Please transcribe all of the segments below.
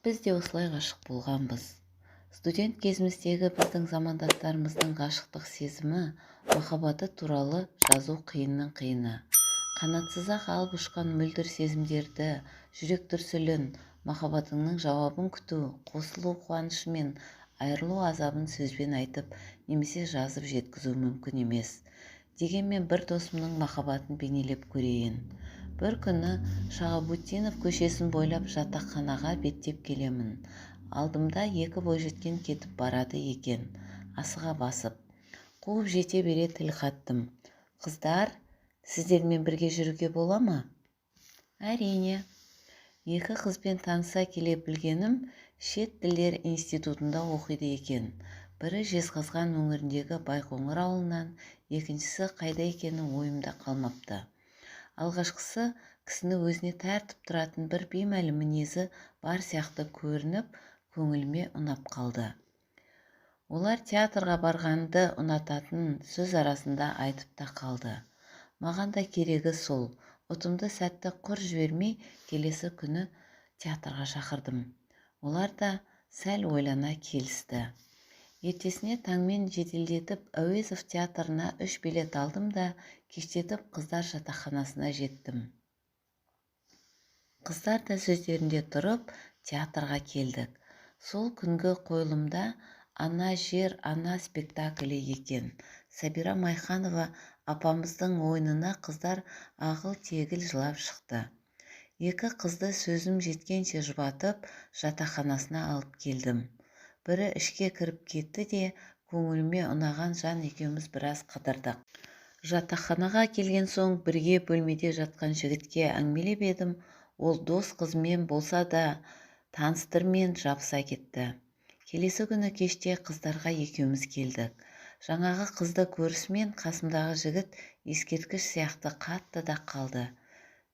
Біз де осылай ғашық болғанбыз. Студент кезіміздегі біздің замандастарымыздың ғашықтық сезімі, махаббаты туралы жазу қиынның қиыны. Қанатсыз-ақ алып ұшқан мөлдір сезімдерді, жүрек дүрсілін, махаббатыңның жауабын күту, қосылу қуанышы мен айырылу азабын сөзбен айтып, немесе жазып жеткізу мүмкін емес. Дегенмен бір досымның махаббатын бейнелеп көрейін. Бір күні Шағабутдинов көшесін бойлап жатақханаға беттеп келемін. Алдымда екі бойжеткен кетіп барады екен. Асыға басып. Қуып жете бере тіл қаттым. Қыздар, сіздермен бірге жүруге бола ма? Әрине. Екі қызбен таныса келе білгенім шет тілдер институтында оқиды екен. Бірі Жезқазған өңіріндегі Байқоңыр ауылынан, екіншісі қайда екені ойымда қалмапты. Алғашқысы кісіні өзіне тәртіп тұратын бір беймәлім мінезі бар сияқты көрініп, көңіліме ұнап қалды. Олар театрға барғанды ұнататын сөз арасында айтып та қалды. Маған да керегі сол. Ұтымды сәтті құр жібермей, келесі күні театрға шақырдым. Олар да сәл ойлана келісті. Ертесіне таңмен жеделдетіп Әуезов театрына 3 билет алдым да кештетіп қыздар жатақханасына жеттім. Қыздар да сөздерінде тұрып театрға келдік. Сол күнгі қойылымда «Ана жер, ана» спектаклі екен. Сабира Майханова апамыздың ойынына қыздар ағыл-тегіл жылап шықты. Екі қызды сөзім жеткенше жұбатып жатақханасына алып келдім. Бірі ішке кіріп кетті де, көңіліме ұнаған жан екеуміз біраз қыдырдық. Жатақханаға келген соң бірге бөлмеде жатқан жігітке әңгімелеп едім. Ол дос қызмен болса да таныстырмен жабыса кетті. Келесі күні кеште қыздарға екеуміз келдік. Жаңағы қызды көрісімен қасымдағы жігіт ескерткіш сияқты қатты да қалды.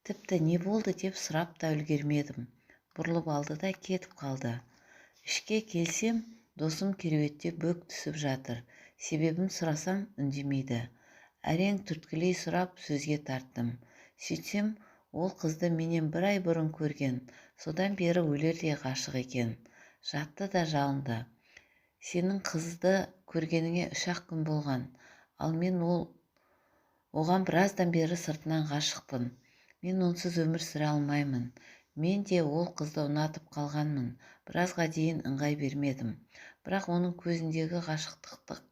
Тіпті не болды деп сұрап та үлгермедім. Бұрылып алды да кетіп қалды. Ішке келсем, досым кереуетте бөк түсіп жатыр. Себебін сұрасам үндемейді. Әрең түрткілей сұрап сөзге тарттым. Сөйтсем, ол қызды менен бір ай бұрын көрген. Содан бері өлердей ғашық екен. Жатты да жалынды. Сенің қызды көргеніңе 3-ақ күн болған. Ал мен оған біраздан бері сыртынан ғашықпын. Мен онсыз өмір сүре алмаймын. Мен де ол қызды ұнатып қалғанмын. Біразға дейін ыңғай бермедім. Бірақ оның көзіндегі ғашықтықтық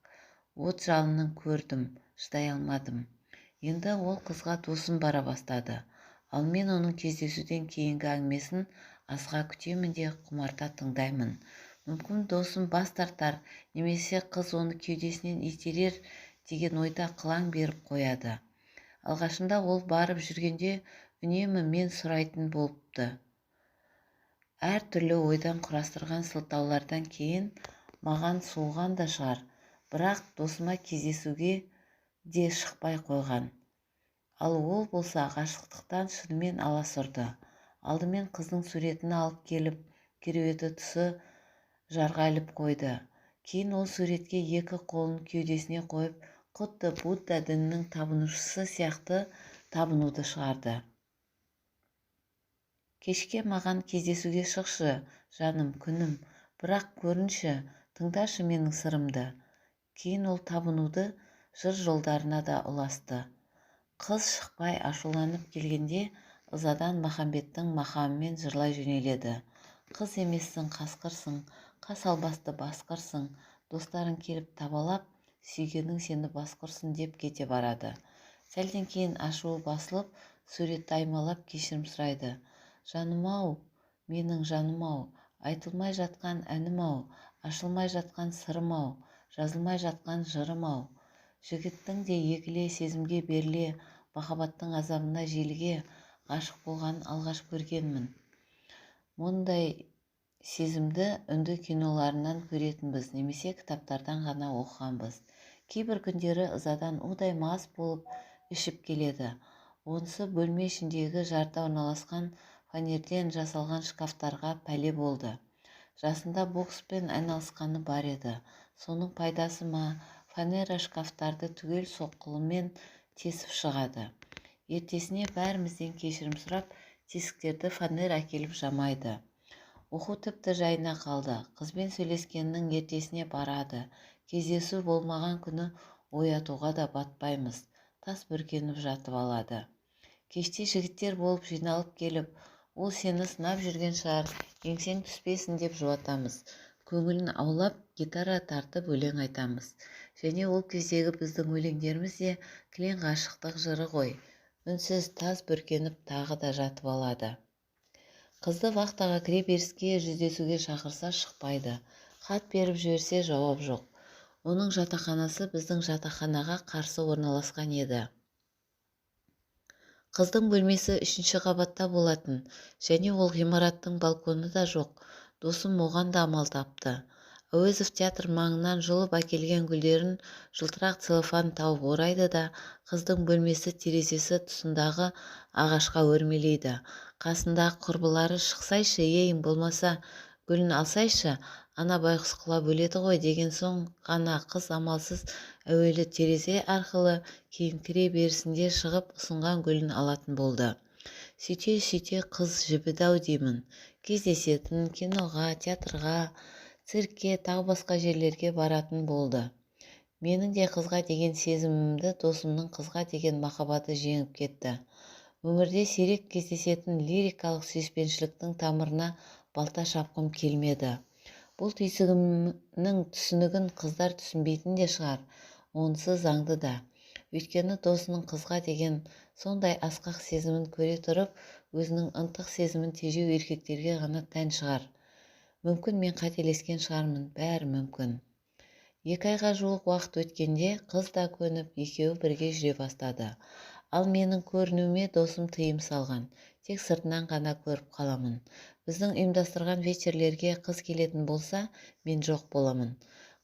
от жалынын көрдім, шыдай алмадым. Енді ол қызға досым бара бастады. Ал мен оның кездесуден кейінгі әңгімесін асыға күтемін де құмарта тыңдаймын. Мүмкін досым бас тартар, немесе қыз оны кеудесінен итерер деген ойда қылаң беріп қояды. Алғашында ол барып жүргенде үнемі мен сұрайтын болыпты. Әр түрлі ойдан құрастырған сылтаулардан кейін маған суыған да шығар, бірақ досыма кездесуге де шықпай қойған. Ал ол болса ғашықтықтан шынымен аласұрды. Алдымен қыздың суретін алып келіп, кереуеті тұсы жарға іліп қойды. Кейін ол суретке екі қолын кеудесіне қойып, құдды Будда дінінің табынушысы сияқты табынуды шығарды. Кешке маған кездесуге шықшы, жаным, күнім, бірақ көрінші, тыңдашы менің сырымды. Кейін ол табынуды жыр жолдарына да ұласты. Қыз шықпай ашуланып келгенде ызадан Махамбеттің мақамымен жырлай жөнеледі. Қыз емессің, қасқырсың, қас албасты басқырсың, достарың келіп табалап, сүйгенің сені басқырсын деп кете барады. Сәлден кейін ашуы басылып, суретті аймалап кешірім сұрайды. Жаным-ау, менің жаным-ау, айтылмай жатқан әнім-ау, ашылмай жатқан сырым-ау, жазылмай жатқан жырым-ау. Жігіттің де егіле сезімге беріле, махаббаттың азабына желіге ғашық болғанын алғаш көргенмін. Мұндай сезімді үнді киноларынан көретінбіз, немесе кітаптардан ғана оқығанбыз. Кейбір күндері ызадан удай мас болып ішіп келеді. Онысы бөлме ішіндегі жарда орналасқан фанерден жасалған шкафтарға пәле болды. Жасында бокспен айналысқаны бар еді. Соның пайдасы ма, фанера шкафтарды түгел соққылымен тесіп шығады. Ертесіне бәрімізден кешірім сұрап, тесіктерді фанер әкеліп жамайды. Оқу тіпті жайына қалды. Қызбен сөйлескеннің ертесіне барады. Кездесу болмаған күні оятуға да батпаймыз. Тас бүркеніп жатып алады. Кеште жігіттер болып жиналып келіп, ол сені сынап жүрген шығар, еңсең түспесін деп жұбатамыз. Көңілін аулап, гитара тартып өлең айтамыз. Және ол кездегі біздің өлеңдеріміз де кілең ғашықтық жыры ғой. Үнсіз тас бүркеніп тағы да жатып алады. Қызды вахтаға кіре беріске жүздесуге шақырса шықпайды. Хат беріп жіберсе жауап жоқ. Оның жатақханасы біздің жатақханаға қарсы орналасқан еді. Қыздың бөлмесі 3-ші қабатта болатын, және ол ғимараттың балконы да жоқ. Досым оған да амал тапты. Әуезов театр маңынан жұлып әкелген гүлдерін жылтырақ целлофан тауып орайды да, қыздың бөлмесі терезесі тұсындағы ағашқа өрмелейді. Қасындағы құрбылары шықсайшы, ең болмаса гүлін алсайшы, ана байқұс құлап өледі ғой деген соң ғана қыз амалсыз әуелі терезе арқылы, кейін кіре берісінде шығып ұсынған гүлін алатын болды. Сөйте қыз жібіді-ау деймін. Кездесетін, киноға, театрға, циркке, тағы басқа жерлерге баратын болды. Менің де қызға деген сезімімді досымның қызға деген махаббаты жеңіп кетті. Өмірде сирек кездесетін лирикалық сүйіспеншіліктің тамырына балта шапқым келмеді. Бұл түйсігімнің түсінігін қыздар түсінбейтін де шығар, онысы заңды да. Өйткені досының қызға деген сондай асқақ сезімін көре тұрып, өзінің ынтық сезімін тежеу еркектерге ғана тән шығар. Мүмкін мен қателескен шығармын, бәрі мүмкін. 2 айға жуық уақыт өткенде қыз да көніп, екеуі бірге жүре бастады. Ал менің көрінуіме досым тыйым салған. Тек сыртынан ғана көріп қаламын. Біздің ұйымдастырған вечерлерге қыз келетін болса, мен жоқ боламын.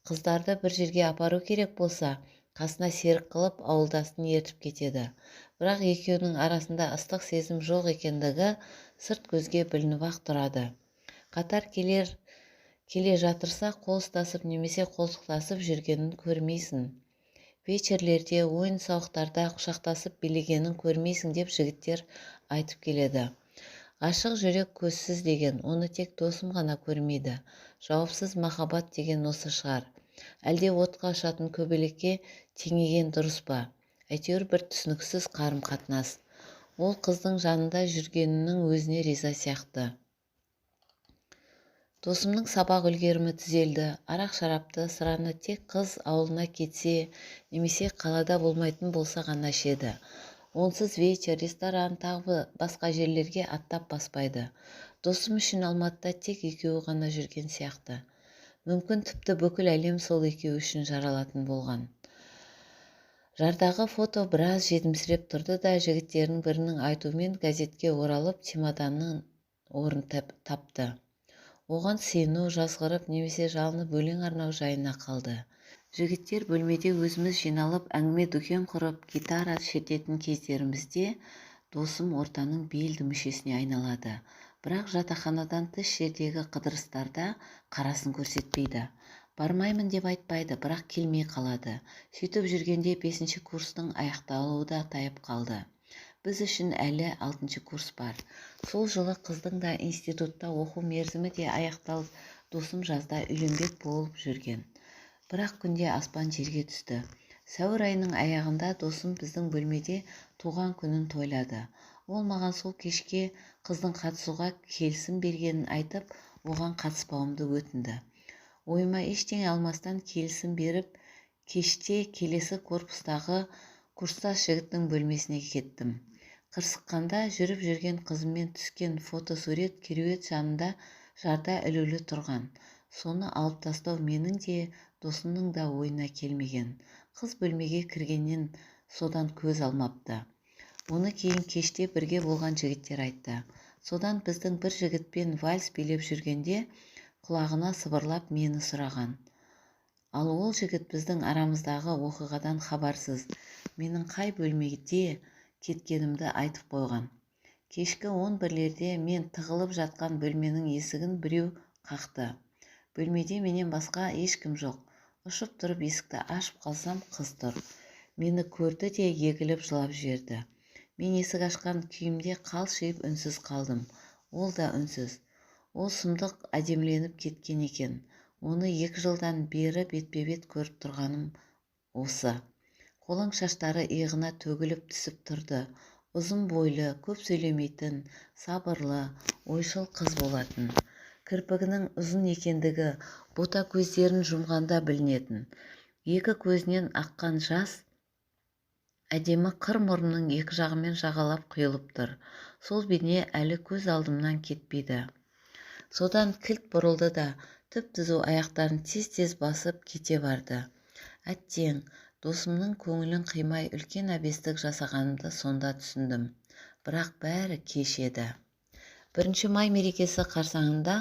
Қыздарды бір жерге апару керек болса, қасына серік қылып ауылдасын ертіп кетеді. Бірақ екеуінің арасында ыстық сезім жоқ екендігі сырт көзге білініп-ақ тұрады. Қатар келе жатырса қол ұстасып немесе қолтықтасып жүргенін көрмейсің. Вечерлерде, ойын-сауықтарда құшақтасып билегенін көрмейсің деп жігіттер айтып келеді. Ғашық жүрек көзсіз деген, оны тек досым ғана көрмейді. Жауапсыз махаббат деген осы шығар. Әлде отқа ұшатын көбелекке теңеген дұрыс па? Әйтеуір бір түсініксіз қарым-қатынас. Ол қыздың жанында жүргенінің өзіне риза сияқты. Досымның сабақ үлгерімі түзелді. Арақ-шарапты, сыраны тек қыз ауылына кетсе, немесе қалада болмайтын болса ғана ішеді. Онсыз вечер, ресторан, тағы басқа жерлерге аттап баспайды. Досым үшін Алматыда тек екеуі ғана жүрген сияқты. Мүмкін тіпті бүкіл әлем сол екеуі үшін жаралатын болған. Жардағы фото біраз жетімсіреп тұрды да, жігіттердің бірінің айтуымен газетке оралып, чемоданның орын тапты. Оған сену, жазғырып немесе жалынып өлең арнау жайына қалды. Жігіттер бөлмеде өзіміз жиналып, әңгіме-дүкен құрып, гитара шертетін кездерімізде досым ортаның белді мүшесіне айналады. Бірақ жатақханадан тыс жердегі қыдырыстарда қарасын көрсетпейді. Бармаймын деп айтпайды, бірақ келмей қалады. Сөйтіп жүргенде 5-ші курстың аяқталуы да таяп қалды. Біз үшін әлі 6-шы курс бар. Сол жылы қыздың да институтта оқу мерзімі де аяқталып, досым жазда үйленбек болып жүрген. Бірақ күнде аспан жерге түсті. Сәуір айының аяғында досым біздің бөлмеде туған күнін тойлады. Ол маған сол кешке қыздың қатысуға келісім бергенін айтып, оған қатыспауымды өтінді. Ойыма ештеңе алмастан келісім беріп, кеште келесі корпустағы курстас жігіттің бөлмесіне кеттім. Қырсыққанда жүріп жүрген қызыммен түскен фотосурет кереует жанында жарда ілулі тұрған. Соны алып тастау менің де, досымның да ойына келмеген. Қыз бөлмеге кіргеннен содан көз алмапты. Оны кейін кеште бірге болған жігіттер айтты. Содан біздің бір жігітпен вальс билеп жүргенде құлағына сыбырлап мені сұраған. Ал ол жігіт біздің арамыздағы оқиғадан хабарсыз. Менің қай бөлмеде кеткенімді айтып қойған. Кешкі 11-лерде мен тығылып жатқан бөлменің есігін біреу қақты. Бөлмеде менен басқа ешкім жоқ. Ұшып тұрып есікті ашып қалсам, қыз тұр. Мені көрді де егіліп жылап жіберді. Мен есік ашқан күйімде қалшиып үнсіз қалдым. Ол да үнсіз. Ол сұмдық әдеміленіп кеткен екен. Оны 2 жылдан бері бетпе-бет көріп тұрғаным осы. Қолың шаштары иығына төгіліп түсіп тұрды. Ұзын бойлы, көп сөйлемейтін, сабырлы, ойшыл қыз болатын. Кірпігінің ұзын екендігі бота көздерін жұмғанда білінетін. 2 көзінен аққан жас әдемі қыр мұрнының 2 жағымен жағалап құйылып тұр. Сол бейне әлі көз алдымнан кетпейді. Содан кілт бұрылды да түп-түзу аяқтарын тез-тез басып кете барды. Әттең, досымның көңілін қимай үлкен әбестік жасағанымды сонда түсіндім. Бірақ бәрі кеш еді. 1 май мерекесі қарсаңында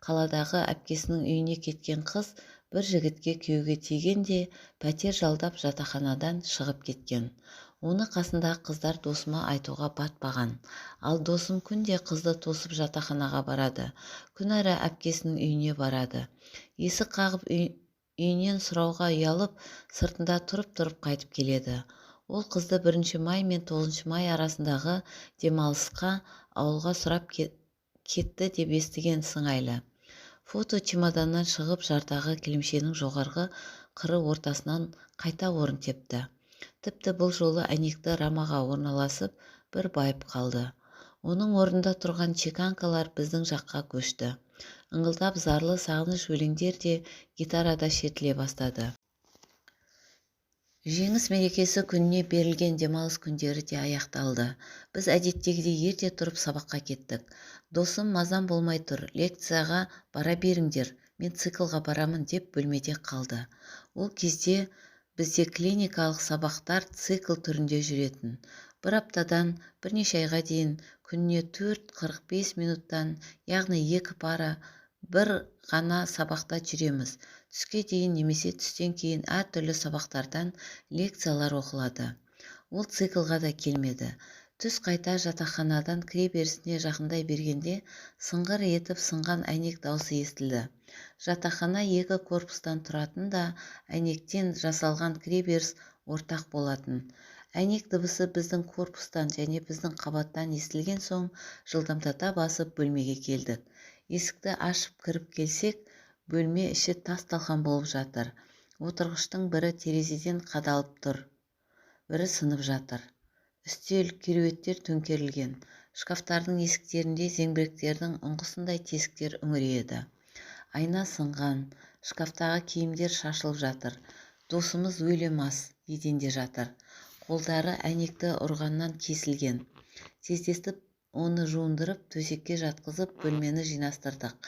қаладағы әпкесінің үйіне кеткен қыз бір жігітке күйеуге тигенде пәтер жалдап жатақханадан шығып кеткен. Оны қасындағы қыздар досыма айтуға батпаған. Ал досым күнде қызды тосып жатақханаға барады. Күн ары әпкесінің үйіне барады. Есік қағып үйінен сұрауға ұялып, сыртында тұрып қайтып келеді. Ол қызды 1 май мен 9 май арасындағы демалысқа ауылға сұрап кетті деп естіген сыңайлы. Фото чемоданнан шығып жардағы кілемшенің жоғарғы қыры ортасынан қайта орын тепті. Тіпті бұл жолы әйнекті рамаға орналасып бір байып қалды. Оның орнында тұрған чеканкалар біздің жаққа көшті. Ыңылдап зарлы сағыныш өлеңдер де гитарада шертіле бастады. Жеңіс мерекесі күніне берілген демалыс күндері де аяқталды. Біз әдеттегідей ерте тұрып сабаққа кеттік. Досым мазам болмай тұр, лекцияға бара беріңдер, мен циклға барамын деп бөлмеде қалды. Ол кезде бізде клиникалық сабақтар цикл түрінде жүретін. Бір аптадан бірнеше айға дейін күніне 4-45 минуттан, яғни 2 пара бір ғана сабақта жүреміз. Түске дейін немесе түстен кейін әртүрлі сабақтардан лекциялар оқылады. Ол циклға да келмеді. Түс қайта жатақханадан кіре берісіне жақындай бергенде сыңғыр етіп сынған әйнек даусы естілді. Жатақхана 2 корпустан тұратын да әйнектен жасалған кіреберіс ортақ болатын. Әйнек дыбысы біздің корпустан және біздің қабаттан естілген соң жылдамдата басып бөлмеге келдік. Есікті ашып кіріп келсек, бөлме іші тас-талқан болып жатыр. Отырғыштың бірі терезеден қадалып тұр, бірі сынып жатыр. Үстел, кереуеттер төңкерілген. Шкафтардың есіктерінде зеңбіректердің ұңғысындай тесіктер үңірейеді. Айна сынған, шкафтағы киімдер шашылып жатыр. Досымыз өлі мас, еденде жатыр. Қолдары әйнекті ұрғаннан кесілген. Тездетіп оны жуындырып, төсекке жатқызып, бөлмені жинастырдық.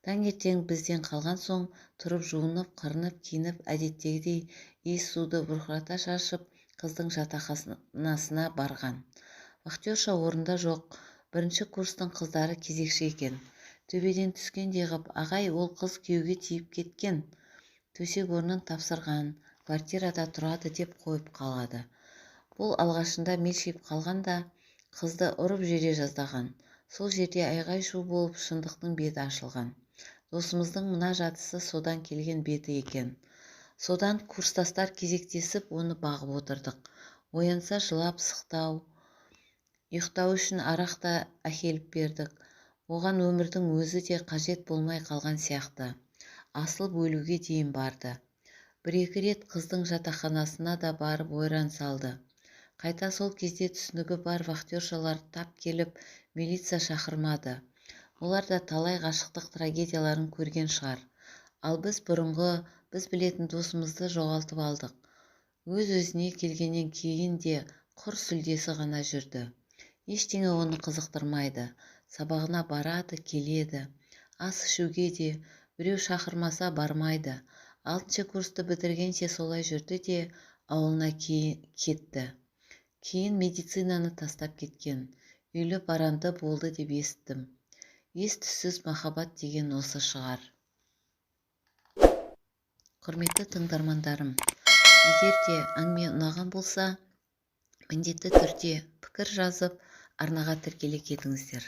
Таңертең бізден қалған соң тұрып жуынып, қырынып, киініп, әдеттегідей иіс суды бұрқырата шашып, қыздың жатақханасына барған. Вахтерша орында жоқ. 1 курстың қыздары кезекші екен. Төбеден түскендей ғып, ағай, ол қыз күйеуге тиіп кеткен. Төсек орнын тапсырған, квартирада тұрады деп қойып қалады. Бұл алғашында мелшиіп қалғанда қызды ұрып жере жаздаған. Сол жерде айғай-шу болып шындықтың беті ашылған. Досымыздың мына жадысы содан келген беті екен. Содан курстастар кезектесіп оны бағып отырдық. Оянса жылап сықтау, ұйықтау үшін арақ та әкеліп бердік. Оған өмірдің өзі де қажет болмай қалған сияқты. Асылып өлуге дейін барды. 1-2 рет қыздың жатақханасына да барып ойран салды. Қайта сол кезде түсінігі бар вахтершалар тап келіп, милиция шақырмады. Олар да талай ғашықтық трагедияларын көрген шығар. Ал біз бұрынғы, біз білетін досымызды жоғалтып алдық. Өз-өзіне келгеннен кейін де құр сүлдесі ғана жүрді. Ештеңе оны қызықтырмайды. Сабағына барады, келеді. Ас ішуге де біреу шақырмаса бармайды. 6 курсты бітіргенше солай жүрді де ауылына кетті. Кейін медицинаны тастап кеткен. Үйлі баранды болды деп естім. Ес-түссіз махаббат деген осы шығар. Құрметті тыңдармандарым, егер де әңгіме ұнаған болса, міндетті түрде пікір жазып, арнаға тіркеле кетіңіздер.